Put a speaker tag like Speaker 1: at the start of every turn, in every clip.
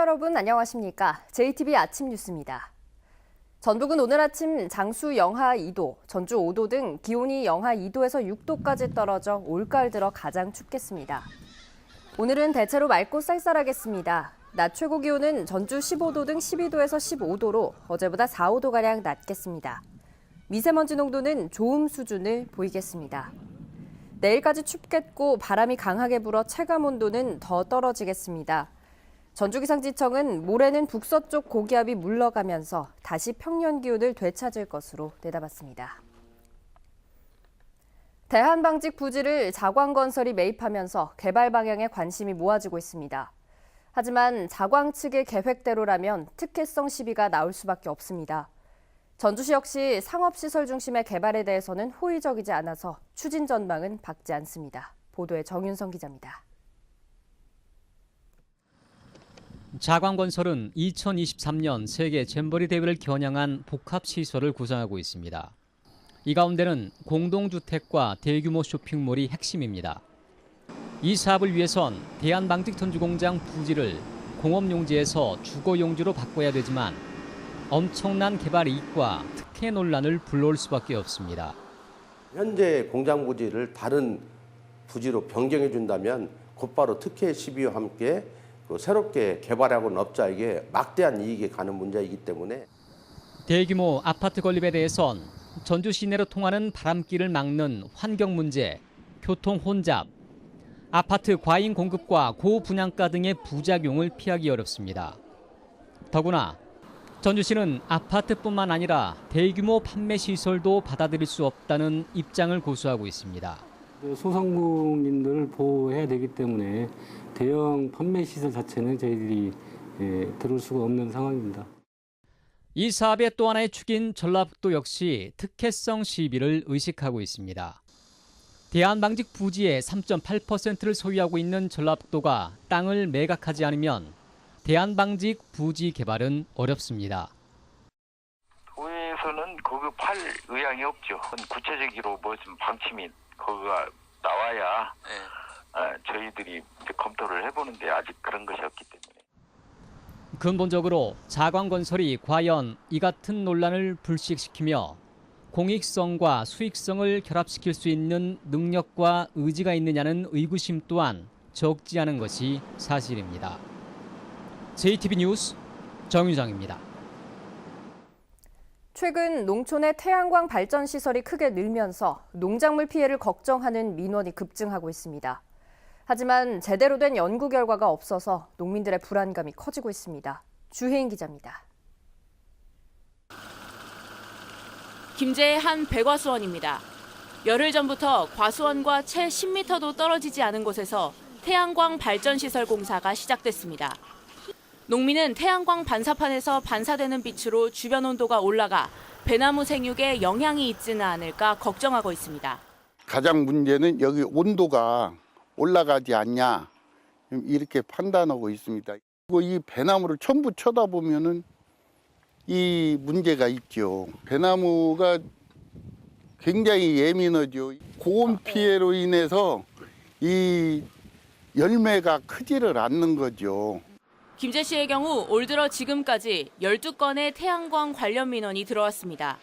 Speaker 1: 여러분 안녕하십니까? JTBC 아침 뉴스입니다. 전북은 오늘 아침 장수 영하 2도, 전주 5도 등 기온이 영하 2도에서 6도까지 떨어져 올가을 들어 가장 춥겠습니다. 오늘은 대체로 맑고 쌀쌀하겠습니다. 낮 최고 기온은 전주 15도 등 12도에서 15도로 어제보다 4, 5도가량 낮겠습니다. 미세먼지 농도는 좋음 수준을 보이겠습니다. 내일까지 춥겠고 바람이 강하게 불어 체감 온도는 더 떨어지겠습니다. 전주기상지청은 모레는 북서쪽 고기압이 물러가면서 다시 평년 기온을 되찾을 것으로 내다봤습니다. 대한방직 부지를 자광건설이 매입하면서 개발 방향에 관심이 모아지고 있습니다. 하지만 자광 측의 계획대로라면 특혜성 시비가 나올 수밖에 없습니다. 전주시 역시 상업시설 중심의 개발에 대해서는 호의적이지 않아서 추진 전망은 밝지 않습니다. 보도에 정윤성 기자입니다.
Speaker 2: 자광건설은 2023년 세계 잼버리 대회를 겨냥한 복합시설을 구상하고 있습니다. 이 가운데는 공동주택과 대규모 쇼핑몰이 핵심입니다. 이 사업을 위해선 대한방직전주공장 부지를 공업용지에서 주거용지로 바꿔야 되지만 엄청난 개발 이익과 특혜 논란을 불러올 수밖에 없습니다.
Speaker 3: 현재 공장 부지를 다른 부지로 변경해 준다면 곧바로 특혜 시비와 함께 새롭게 개발하고는 업자에게 막대한 이익이 가는 문제이기 때문에
Speaker 2: 대규모 아파트 건립에 대해선 전주 시내로 통하는 바람길을 막는 환경 문제, 교통 혼잡, 아파트 과잉 공급과 고분양가 등의 부작용을 피하기 어렵습니다. 더구나 전주시는 아파트뿐만 아니라 대규모 판매 시설도 받아들일 수 없다는 입장을 고수하고 있습니다.
Speaker 4: 소상공인들을 보호해야 되기 때문에 대형 판매 시설 자체는 저희들이 들어올 수가 없는 상황입니다.
Speaker 2: 이 사업의 또 하나의 축인 전라북도 역시 특혜성 시비를 의식하고 있습니다. 대한방직 부지의 3.8%를 소유하고 있는 전라북도가 땅을 매각하지 않으면 대한방직 부지 개발은 어렵습니다.
Speaker 5: 도에서는 그거 팔 의향이 없죠. 구체적으로 무슨 방침이 그거가 나와야 저희들이 이제 검토를 해보는데 아직 그런 것이 없기 때문에.
Speaker 2: 근본적으로 자광건설이 과연 이 같은 논란을 불식시키며 공익성과 수익성을 결합시킬 수 있는 능력과 의지가 있느냐는 의구심 또한 적지 않은 것이 사실입니다. JTBC 뉴스 정유정입니다.
Speaker 1: 최근 농촌의 태양광 발전 시설이 크게 늘면서 농작물 피해를 걱정하는 민원이 급증하고 있습니다. 하지만 제대로 된 연구 결과가 없어서 농민들의 불안감이 커지고 있습니다. 주혜인 기자입니다.
Speaker 6: 김제의 한 배과수원입니다. 열흘 전부터 과수원과 채 10m도 떨어지지 않은 곳에서 태양광 발전 시설 공사가 시작됐습니다. 농민은 태양광 반사판에서 반사되는 빛으로 주변 온도가 올라가 배나무 생육에 영향이 있지는 않을까 걱정하고 있습니다.
Speaker 7: 가장 문제는 여기 온도가 올라가지 않냐 이렇게 판단하고 있습니다. 그리고 이 배나무를 전부 쳐다보면은 이 문제가 있죠. 배나무가 굉장히 예민하죠. 고온 피해로 인해서 이 열매가 크지를 않는 거죠.
Speaker 6: 김제시의 경우 올 들어 지금까지 12건의 태양광 관련 민원이 들어왔습니다.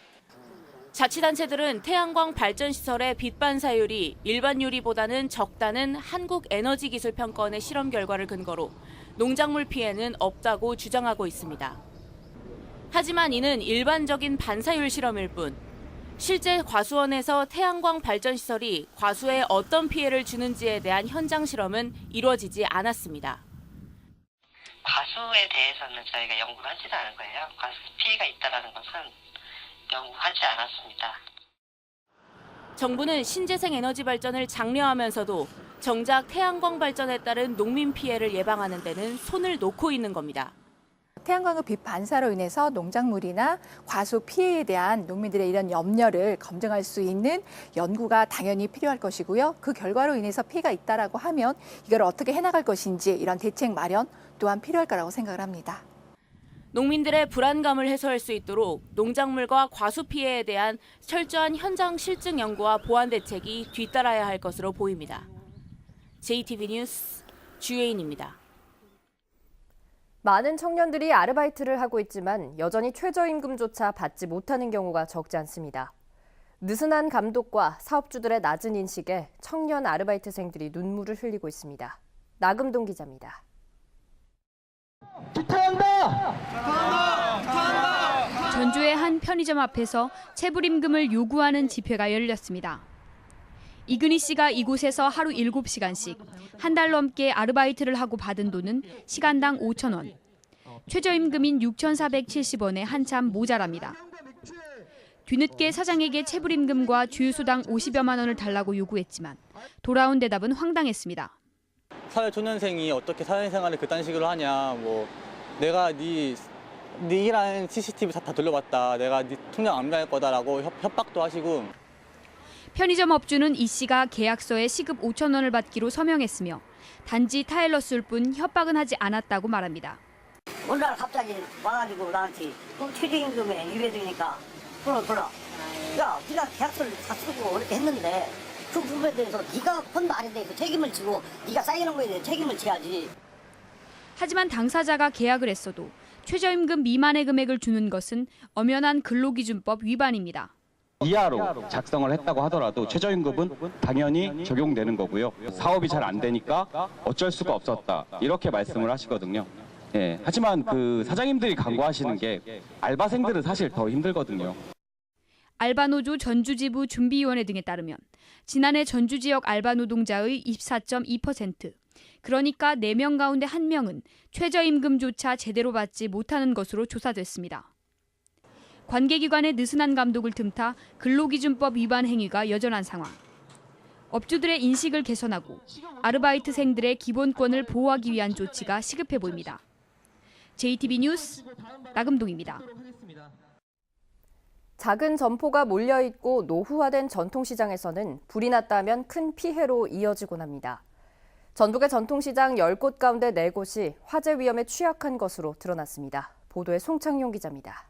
Speaker 6: 자치단체들은 태양광 발전시설의 빛 반사율이 일반 유리보다는 적다는 한국에너지기술평가원의 실험 결과를 근거로 농작물 피해는 없다고 주장하고 있습니다. 하지만 이는 일반적인 반사율 실험일 뿐 실제 과수원에서 태양광 발전시설이 과수에 어떤 피해를 주는지에 대한 현장 실험은 이루어지지 않았습니다.
Speaker 8: 과수에 대해서는 저희가 연구를 하지도 않은 거예요. 과수 피해가 있다는 것은 연구하지 않았습니다.
Speaker 6: 정부는 신재생 에너지 발전을 장려하면서도 정작 태양광 발전에 따른 농민 피해를 예방하는 데는 손을 놓고 있는 겁니다.
Speaker 9: 태양광의 빛 반사로 인해서 농작물이나 과수 피해에 대한 농민들의 이런 염려를 검증할 수 있는 연구가 당연히 필요할 것이고요. 그 결과로 인해서 피해가 있다라고 하면 이걸 어떻게 해나갈 것인지 이런 대책 마련 또한 필요할 거라고 생각을 합니다.
Speaker 6: 농민들의 불안감을 해소할 수 있도록 농작물과 과수 피해에 대한 철저한 현장 실증 연구와 보완 대책이 뒤따라야 할 것으로 보입니다. JTBC 뉴스 주혜인입니다.
Speaker 1: 많은 청년들이 아르바이트를 하고 있지만 여전히 최저임금조차 받지 못하는 경우가 적지 않습니다. 느슨한 감독과 사업주들의 낮은 인식에 청년 아르바이트생들이 눈물을 흘리고 있습니다. 나금동 기자입니다.
Speaker 10: 전주의 한 편의점 앞에서 체불임금을 요구하는 집회가 열렸습니다. 이근희 씨가 이곳에서 하루 7시간씩 한 달 넘게 아르바이트를 하고 받은 돈은 시간당 5,000원. 최저임금인 6,470원에 한참 모자랍니다. 뒤늦게 사장에게 체불임금과 주유소당 50여만 원을 달라고 요구했지만 돌아온 대답은 황당했습니다.
Speaker 11: 사회초년생이 어떻게 사회생활을 그딴 식으로 하냐. 내가 네 일하는 CCTV 다 돌려봤다. 내가 네 통장 압류할 거다라고 협박도 하시고.
Speaker 10: 편의점 업주는 이 씨가 계약서에 시급 5천 원을 받기로 서명했으며 단지 타일러스일 뿐 협박은 하지 않았다고 말합니다.
Speaker 12: 어느 날 갑자기 와가지고 나한테 최저임금에 유예되니까 불러. 야, 네가 계약서를 다 쓰고 이렇게 했는데 그 부분에 대해서 네가 한 말에 대해서 책임을 지고 네가 쌓이는 거에 대해 책임을 져야지.
Speaker 10: 하지만 당사자가 계약을 했어도 최저임금 미만의 금액을 주는 것은 엄연한 근로기준법 위반입니다.
Speaker 13: 이하로 작성을 했다고 하더라도 최저임금은 당연히 적용되는 거고요. 사업이 잘 안 되니까 어쩔 수가 없었다. 이렇게 말씀을 하시거든요. 예, 하지만 그 사장님들이 강구하시는 게 알바생들은 사실 더 힘들거든요.
Speaker 10: 알바노조 전주지부 준비위원회 등에 따르면 지난해 전주 지역 알바 노동자의 24.2%, 그러니까 4명 가운데 1명은 최저임금조차 제대로 받지 못하는 것으로 조사됐습니다. 관계기관의 느슨한 감독을 틈타 근로기준법 위반 행위가 여전한 상황. 업주들의 인식을 개선하고 아르바이트생들의 기본권을 보호하기 위한 조치가 시급해 보입니다. JTB 뉴스 나금동입니다.
Speaker 1: 작은 점포가 몰려있고 노후화된 전통시장에서는 불이 났다면 큰 피해로 이어지곤 합니다. 전북의 전통시장 10곳 가운데 4곳이 화재 위험에 취약한 것으로 드러났습니다. 보도에 송창용 기자입니다.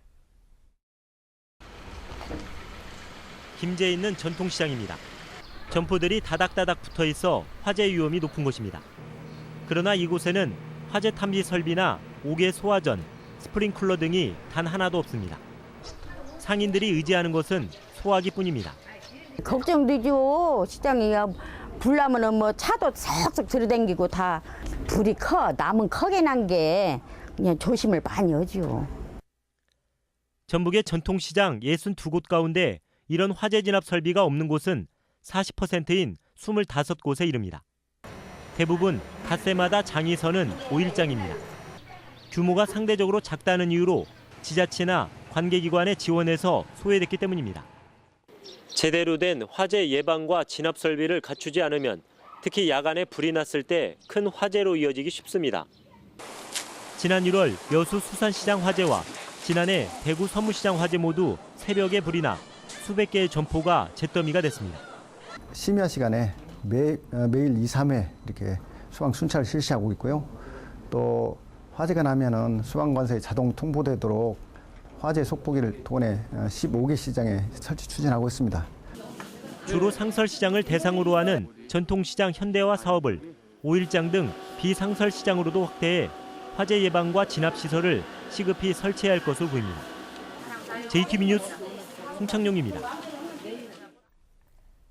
Speaker 14: 김제에 있는 전통시장입니다. 점포들이 다닥다닥 붙어 있어 화재 위험이 높은 곳입니다. 그러나 이곳에는 화재 탐지 설비나 옥외 소화전, 스프링클러 등이 단 하나도 없습니다. 상인들이 의지하는 것은 소화기뿐입니다.
Speaker 15: 걱정되죠. 시장이 불 나면은 차도 쏙쏙 들이댕기고 다 불이 커. 남은 크게 난 게 그냥 조심을 많이 하죠.
Speaker 14: 전북의 전통시장 62곳 가운데 이런 화재 진압 설비가 없는 곳은 40%인 25곳에 이릅니다. 대부분 닷새마다 장이 서는 5일장입니다. 규모가 상대적으로 작다는 이유로 지자체나 관계기관의 지원에서 소외됐기 때문입니다. 제대로 된 화재 예방과 진압 설비를 갖추지 않으면 특히 야간에 불이 났을 때 큰 화재로 이어지기 쉽습니다. 지난 1월 여수 수산시장 화재와 지난해 대구 서무시장 화재 모두 새벽에 불이 나 수백 개의 점포가 잿더미가 됐습니다.
Speaker 16: 심야 시간에 매일 2, 3회 이렇게 소방 순찰을 실시하고 있고요. 또 화재가 나면은 소방관서에 자동 통보되도록 화재 속보기를 도내 15개 시장에 설치 추진하고 있습니다.
Speaker 14: 주로 상설시장을 대상으로 하는 전통시장 현대화 사업을 5일장 등 비상설시장으로도 확대해 화재 예방과 진압 시설을 시급히 설치해야 할 것으로 보입니다. JTB 뉴스 송창용입니다.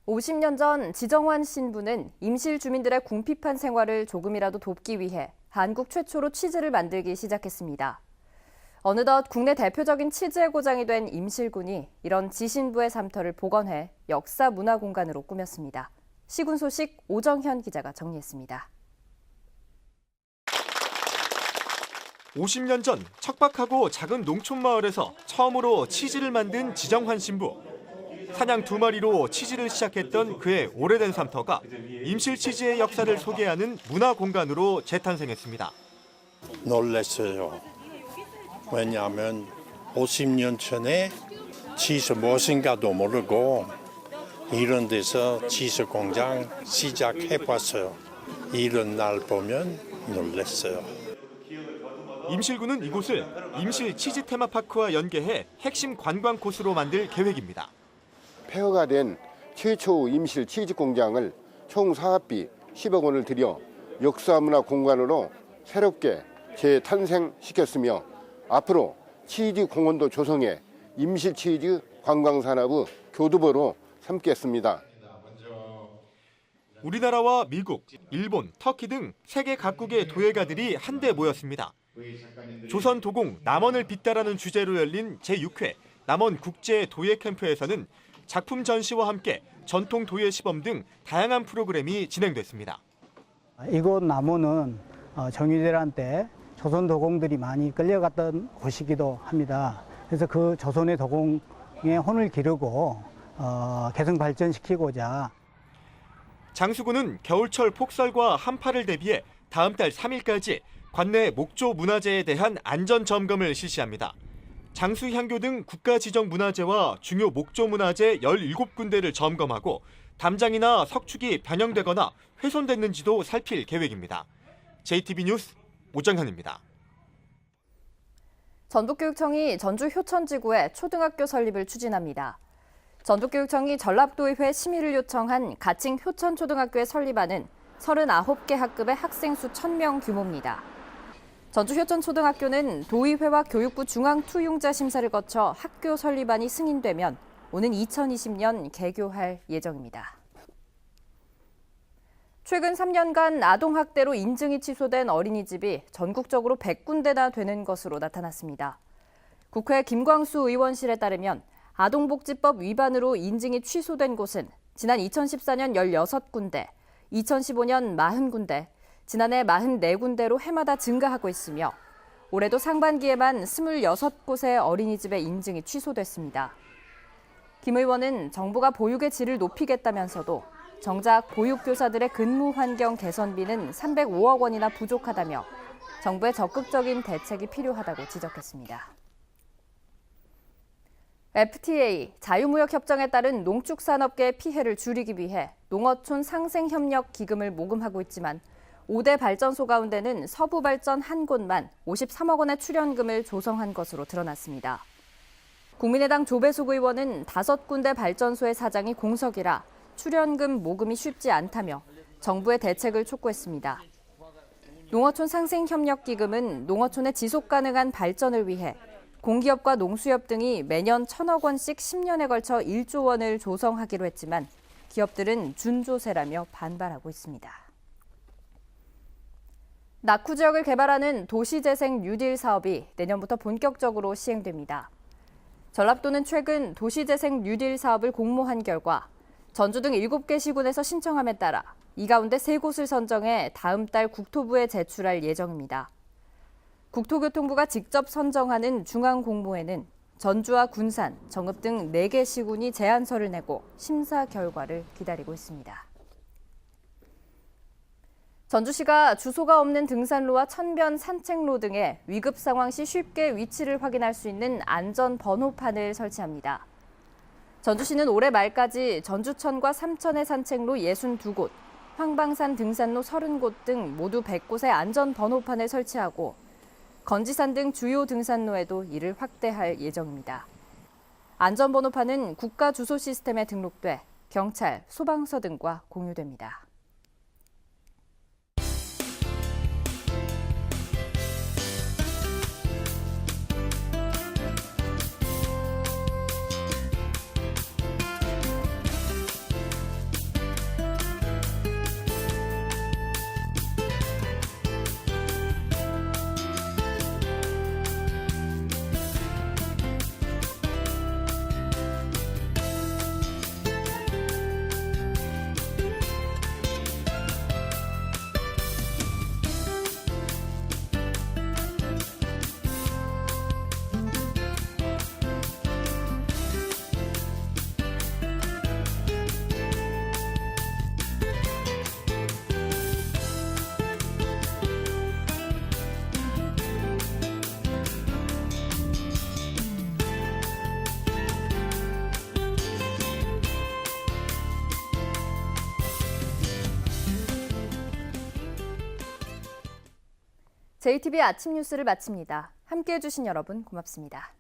Speaker 1: 50년 전 지정환 신부는 임실 주민들의 궁핍한 생활을 조금이라도 돕기 위해 한국 최초로 치즈를 만들기 시작했습니다. 어느덧 국내 대표적인 치즈의 고장이 된 임실군이 이런 지신부의 삶터를 복원해 역사 문화 공간으로 꾸몄습니다. 시군 소식 오정현 기자가 정리했습니다.
Speaker 17: 50년 전 척박하고 작은 농촌 마을에서 처음으로 치즈를 만든 지정환 신부. 사냥 2마리로 치즈를 시작했던 그의 오래된 삶터가 임실 치즈의 역사를 소개하는 문화 공간으로 재탄생했습니다.
Speaker 18: 놀랐어요. 왜냐하면 50년 전에 치즈 무엇인가도 모르고 이런 데서 치즈 공장 시작해봤어요. 이런 날 보면 놀랐어요.
Speaker 17: 임실군은 이곳을 임실 치즈 테마파크와 연계해 핵심 관광 코스로 만들 계획입니다.
Speaker 19: 폐허가 된 최초 임실 치즈 공장을 총 사업비 10억 원을 들여 역사문화 공간으로 새롭게 재탄생시켰으며 앞으로 치즈 공원도 조성해 임실 치즈 관광산업의 교두보로 삼겠습니다.
Speaker 17: 우리나라와 미국, 일본, 터키 등 세계 각국의 도예가들이 한데 모였습니다. 조선도공 남원을 빗다라는 주제로 열린 제6회 남원 국제 도예 캠프에서는 작품 전시와 함께 전통 도예 시범 등 다양한 프로그램이 진행됐습니다.
Speaker 20: 이곳 남원은 정유재란 때 조선 도공들이 많이 끌려갔던 곳이기도 합니다. 그래서 그 조선의 도공에 혼을 기르고 개성 발전시키고자
Speaker 17: 장수군은 겨울철 폭설과 한파를 대비해 다음 달 3일까지 관내 목조 문화재에 대한 안전 점검을 실시합니다. 장수향교 등 국가지정문화재와 중요 목조 문화재 17군데를 점검하고 담장이나 석축이 변형되거나 훼손됐는지도 살필 계획입니다. JTB 뉴스 오정현입니다.
Speaker 1: 전북교육청이 전주 효천지구에 초등학교 설립을 추진합니다. 전북교육청이 전랍도의회 심의를 요청한 가칭 효천초등학교에 설립하는 39개 학급의 학생 수 1,000명 규모입니다. 전주 효천초등학교는 도의회와 교육부 중앙투용자 심사를 거쳐 학교 설립안이 승인되면 오는 2020년 개교할 예정입니다. 최근 3년간 아동학대로 인증이 취소된 어린이집이 전국적으로 100군데나 되는 것으로 나타났습니다. 국회 김광수 의원실에 따르면 아동복지법 위반으로 인증이 취소된 곳은 지난 2014년 16군데, 2015년 40군데, 지난해 44군데로 해마다 증가하고 있으며 올해도 상반기에만 26곳의 어린이집의 인증이 취소됐습니다. 김 의원은 정부가 보육의 질을 높이겠다면서도 정작 보육교사들의 근무 환경 개선비는 305억 원이나 부족하다며 정부의 적극적인 대책이 필요하다고 지적했습니다. FTA, 자유무역협정에 따른 농축산업계의 피해를 줄이기 위해 농어촌 상생협력기금을 모금하고 있지만 5대 발전소 가운데는 서부발전 한 곳만 53억 원의 출연금을 조성한 것으로 드러났습니다. 국민의당 조배숙 의원은 5군데 발전소의 사장이 공석이라 출연금 모금이 쉽지 않다며 정부의 대책을 촉구했습니다. 농어촌 상생협력기금은 농어촌의 지속가능한 발전을 위해 공기업과 농수협 등이 매년 1,000억 원씩 10년에 걸쳐 1조 원을 조성하기로 했지만 기업들은 준조세라며 반발하고 있습니다. 낙후 지역을 개발하는 도시재생 뉴딜 사업이 내년부터 본격적으로 시행됩니다. 전랍도는 최근 도시재생 뉴딜 사업을 공모한 결과 전주 등 7개 시군에서 신청함에 따라 이 가운데 3곳을 선정해 다음 달 국토부에 제출할 예정입니다. 국토교통부가 직접 선정하는 중앙공모에는 전주와 군산, 정읍 등 4개 시군이 제안서를 내고 심사 결과를 기다리고 있습니다. 전주시가 주소가 없는 등산로와 천변 산책로 등의 위급 상황 시 쉽게 위치를 확인할 수 있는 안전 번호판을 설치합니다. 전주시는 올해 말까지 전주천과 삼천의 산책로 62곳, 황방산 등산로 30곳 등 모두 100곳의 안전 번호판을 설치하고 건지산 등 주요 등산로에도 이를 확대할 예정입니다. 안전 번호판은 국가 주소 시스템에 등록돼 경찰, 소방서 등과 공유됩니다. JTB 아침 뉴스를 마칩니다. 함께해 주신 여러분 고맙습니다.